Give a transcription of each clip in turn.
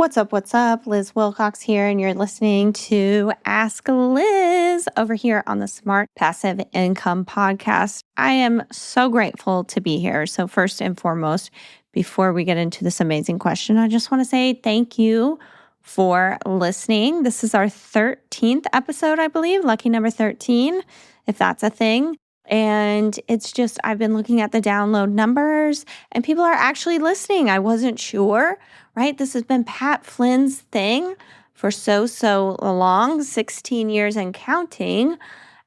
What's up? What's up? Liz Wilcox here, and you're listening to Ask Liz over here on the Smart Passive Income Podcast. I am so grateful to be here. So, first and foremost, before we get into this amazing question, I just want to say thank you for listening. This is our 13th episode, I believe, lucky number 13, if that's a thing. And it's just, I've been looking at the download numbers and people are actually listening. I wasn't sure, right? This has been Pat Flynn's thing for so long, 16 years and counting.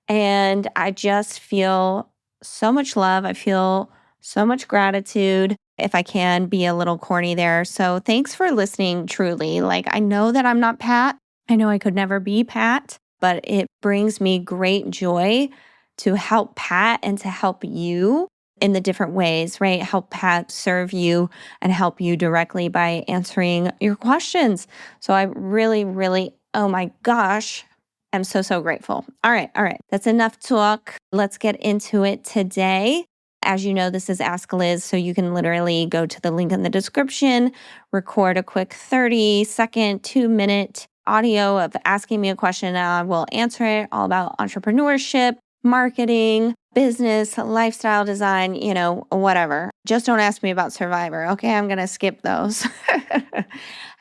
And I just feel so much love. I feel so much gratitude, if I can be a little corny there. So thanks for listening, truly. Like, I know that I'm not Pat. I know I could never be Pat, but it brings me great joy to help Pat and to help you in the different ways, right? Help Pat serve you and help you directly by answering your questions. So I really, oh my gosh, I'm so grateful. All right. That's enough talk. Let's get into it today. As you know, this is Ask Liz, so you can literally go to the link in the description, record a quick 30-second, 2-minute audio of asking me a question, and I will answer it, all about entrepreneurship, marketing, business, lifestyle design, whatever. Just don't ask me about Survivor. Okay, I'm going to skip those.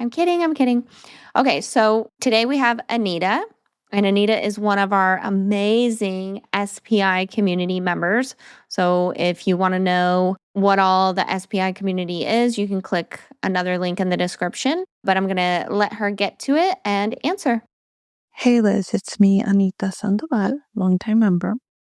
I'm kidding. Okay, so today we have Anita. And Anita is one of our amazing SPI community members. So if you want to know what all the SPI community is, you can click another link in the description. But I'm going to let her get to it and answer. Hey Liz, it's me, Anita Sandoval, longtime member.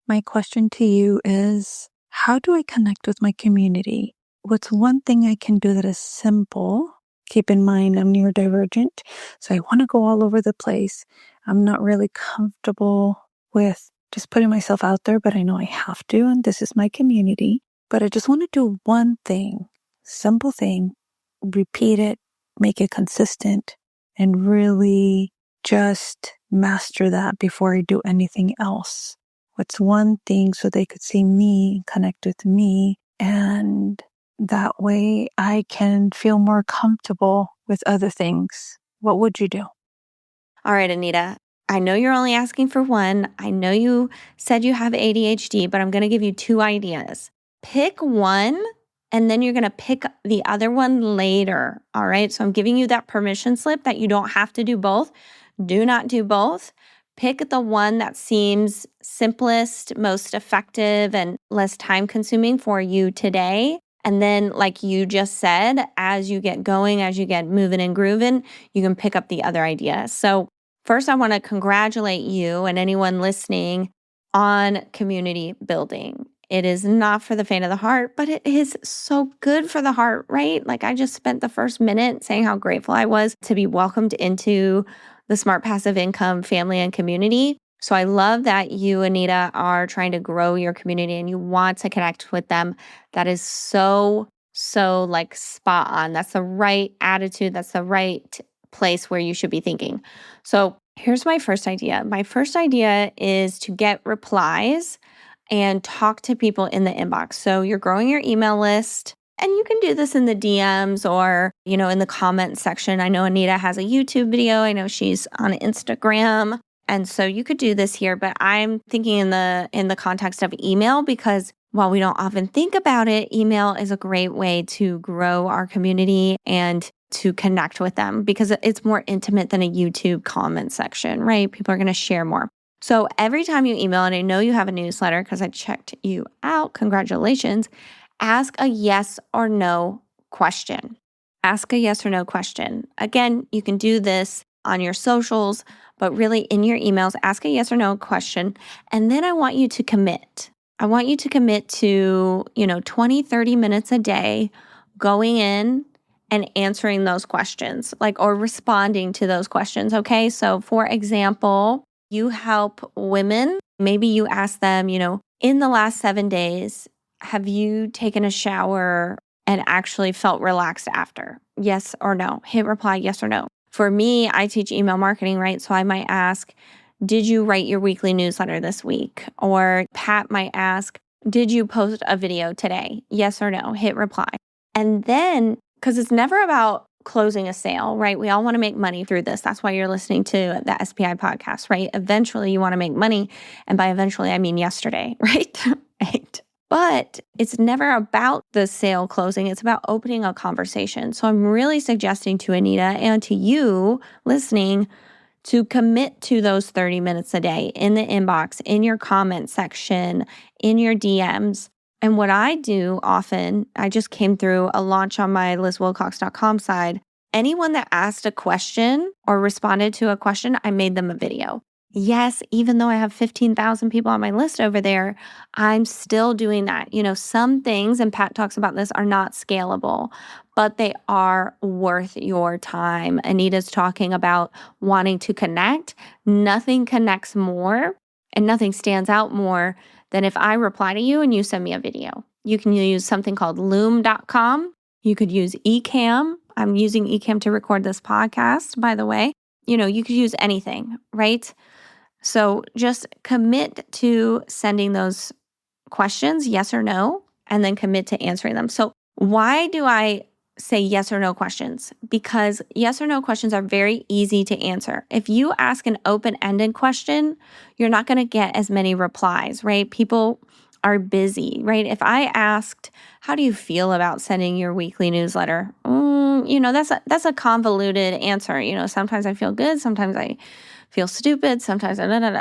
My question to you is, how do I connect with my community? What's one thing I can do that is simple? Keep in mind, I'm neurodivergent, so I want to go all over the place. I'm not really comfortable with just putting myself out there, but I know I have to, and this is my community. But I just want to do one thing, simple thing, repeat it, make it consistent, and really just master that before I do anything else. What's one thing so they could see me, connect with me, and that way I can feel more comfortable with other things. What would you do? All right, Anita. I know you're only asking for one. I know you said you have ADHD, but I'm going to give you 2 ideas. Pick one, and then you're going to pick the other one later. All right. So I'm giving you that permission slip that you don't have to do both. Do not do both. Pick the one that seems simplest, most effective, and less time consuming for you today. And then, like you just said, as you get going, as you get moving and grooving, you can pick up the other idea. So first, I want to congratulate you and anyone listening on community building. It is not for the faint of the heart, but it is so good for the heart, right? Like, I just spent the first minute saying how grateful I was to be welcomed into the Smart Passive Income family and community. So I love that you, Anita, are trying to grow your community and you want to connect with them. That is so like spot on. That's the right attitude. That's the right place where you should be thinking. So here's my first idea. My first idea is to get replies and talk to people in the inbox. So you're growing your email list. And you can do this in the DMs or, in the comment section. I know Anita has a YouTube video. I know she's on Instagram. And so you could do this here, but I'm thinking in the context of email, because while we don't often think about it, email is a great way to grow our community and to connect with them because it's more intimate than a YouTube comment section, right? People are going to share more. So every time you email, and I know you have a newsletter because I checked you out, congratulations, ask a yes or no question. Ask a yes or no question. Again, you can do this on your socials, but really in your emails, ask a yes or no question. And then I want you to commit. I want you to commit to, 20, 30 minutes a day going in and answering those questions, or responding to those questions. Okay. So for example, you help women. Maybe you ask them, in the last 7 days, have you taken a shower and actually felt relaxed after? Yes or no? Hit reply, yes or no. For me, I teach email marketing, right? So I might ask, did you write your weekly newsletter this week? Or Pat might ask, did you post a video today? Yes or no? Hit reply. And then, because it's never about closing a sale, right? We all want to make money through this. That's why you're listening to the SPI podcast, right? Eventually you want to make money. And by eventually, I mean yesterday, right? Right. But it's never about the sale closing. It's about opening a conversation. So I'm really suggesting to Anita and to you listening to commit to those 30 minutes a day in the inbox, in your comment section, in your DMs. And what I do often, I just came through a launch on my LizWilcox.com side. Anyone that asked a question or responded to a question, I made them a video. Yes, even though I have 15,000 people on my list over there, I'm still doing that. Some things, and Pat talks about this, are not scalable, but they are worth your time. Anita's talking about wanting to connect. Nothing connects more and nothing stands out more than if I reply to you and you send me a video. You can use something called loom.com. You could use Ecamm. I'm using Ecamm to record this podcast, by the way. You could use anything, right? So just commit to sending those questions, yes or no, and then commit to answering them. So why do I say yes or no questions? Because yes or no questions are very easy to answer. If you ask an open-ended question, you're not going to get as many replies, right? People are busy, right? If I asked, how do you feel about sending your weekly newsletter? That's a convoluted answer. Sometimes I feel good, sometimes I feel stupid, sometimes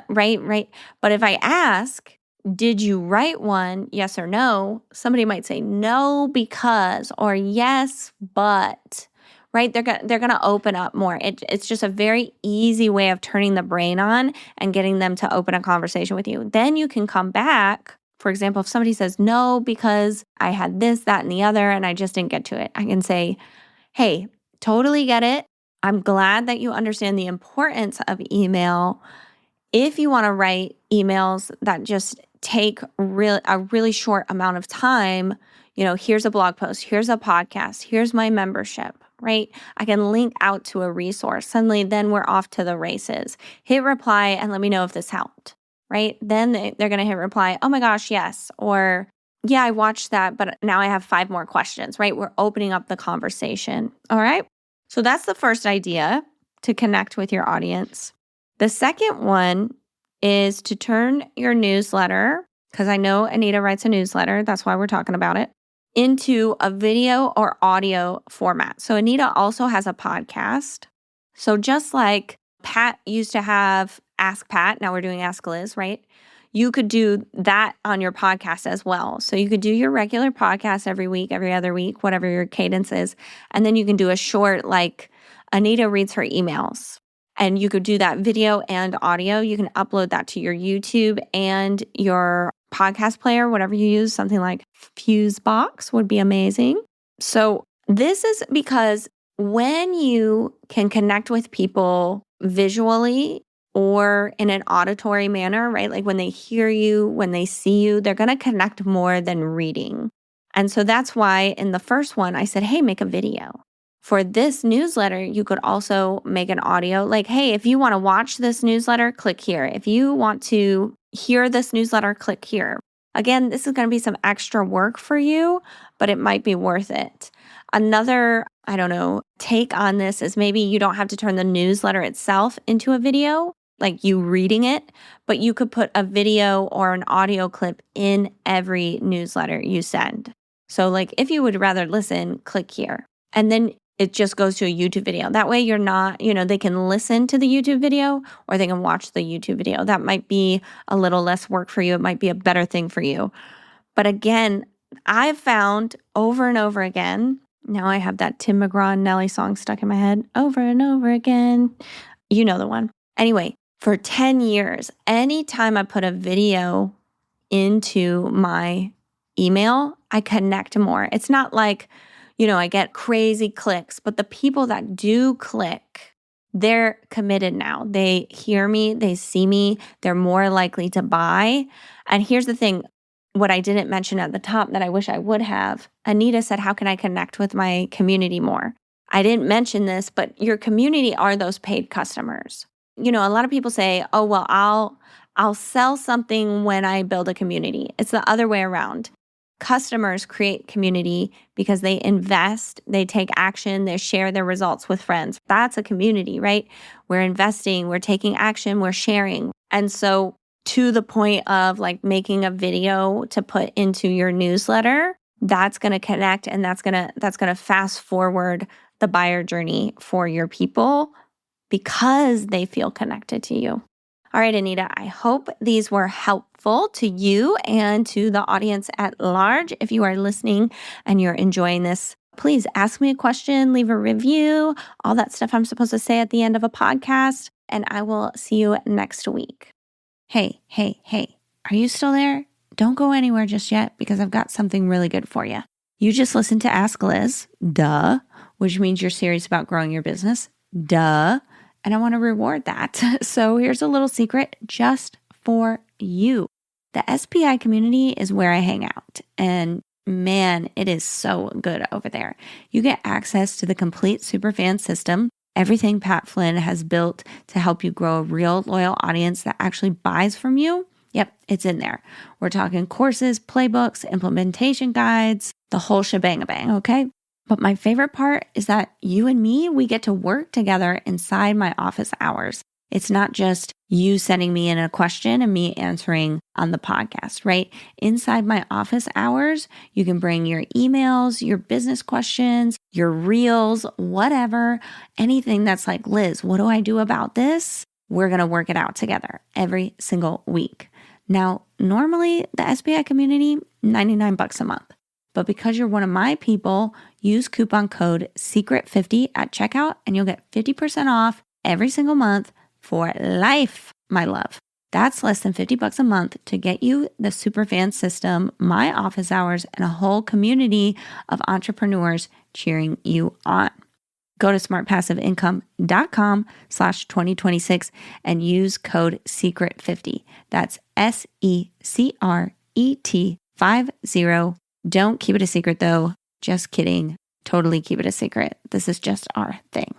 right? But if I ask, did you write one? Yes or no? Somebody might say no because, or yes, but, right? They're gonna open up more. It's just a very easy way of turning the brain on and getting them to open a conversation with you. Then you can come back. For example, if somebody says no because I had this, that, and the other, and I just didn't get to it, I can say, hey, totally get it. I'm glad that you understand the importance of email. If you want to write emails that just take a really short amount of time, here's a blog post, here's a podcast, here's my membership, right? I can link out to a resource. Suddenly, then we're off to the races. Hit reply and let me know if this helped, right? Then they're going to hit reply, oh my gosh, yes. Or yeah, I watched that, but now I have 5 more questions, right? We're opening up the conversation. All right. So that's the first idea, to connect with your audience. The second one is to turn your newsletter, because I know Anita writes a newsletter, that's why we're talking about it, into a video or audio format. So Anita also has a podcast. So just like Pat used to have Ask Pat, now we're doing Ask Liz, right? You could do that on your podcast as well. So you could do your regular podcast every week, every other week, whatever your cadence is. And then you can do a short, like Anita reads her emails. And you could do that video and audio. You can upload that to your YouTube and your podcast player, whatever you use. Something like Fusebox would be amazing. So this is because when you can connect with people visually or in an auditory manner, right? Like when they hear you, when they see you, they're going to connect more than reading. And so that's why in the first one, I said, hey, make a video. For this newsletter, you could also make an audio. Like, hey, if you want to watch this newsletter, click here. If you want to hear this newsletter, click here. Again, this is going to be some extra work for you, but it might be worth it. Another, take on this is maybe you don't have to turn the newsletter itself into a video, like you reading it, but you could put a video or an audio clip in every newsletter you send. So like if you would rather listen, click here. And then it just goes to a YouTube video. That way you're not, they can listen to the YouTube video or they can watch the YouTube video. That might be a little less work for you. It might be a better thing for you. But again, I've found over and over again, now I have that Tim McGraw and Nelly song stuck in my head over and over again. You know the one. Anyway, for 10 years, anytime I put a video into my email, I connect more. It's not like, I get crazy clicks, but the people that do click, they're committed now. They hear me, they see me, they're more likely to buy. And here's the thing, what I didn't mention at the top that I wish I would have, Anita said, how can I connect with my community more? I didn't mention this, but your community are those paid customers. A lot of people say, oh, well, I'll sell something when I build a community. It's the other way around. Customers create community because they invest, they take action, they share their results with friends. That's a community, right? We're investing, we're taking action, we're sharing. And so to the point of like making a video to put into your newsletter, that's going to connect and that's going to fast forward the buyer journey for your people because they feel connected to you. All right, Anita, I hope these were helpful to you and to the audience at large. If you are listening and you're enjoying this, please ask me a question, leave a review, all that stuff I'm supposed to say at the end of a podcast, and I will see you next week. Hey, are you still there? Don't go anywhere just yet because I've got something really good for you. You just listened to Ask Liz, duh, which means you're serious about growing your business, duh. And I want to reward that. So here's a little secret just for you. The SPI community is where I hang out. And man, it is so good over there. You get access to the complete Superfan system, everything Pat Flynn has built to help you grow a real loyal audience that actually buys from you. Yep, it's in there. We're talking courses, playbooks, implementation guides, the whole shebang-a-bang, okay? But my favorite part is that you and me, we get to work together inside my office hours. It's not just you sending me in a question and me answering on the podcast, right? Inside my office hours, you can bring your emails, your business questions, your reels, whatever, anything that's like, Liz, what do I do about this? We're going to work it out together every single week. Now, normally the SPI community, $99 a month. But because you're one of my people, use coupon code SECRET50 at checkout and you'll get 50% off every single month for life, my love. That's less than $50 a month to get you the Superfan system, my office hours, and a whole community of entrepreneurs cheering you on. Go to smartpassiveincome.com/2026 and use code SECRET50. That's SECRET50. Don't keep it a secret though. Just kidding. Totally keep it a secret. This is just our thing.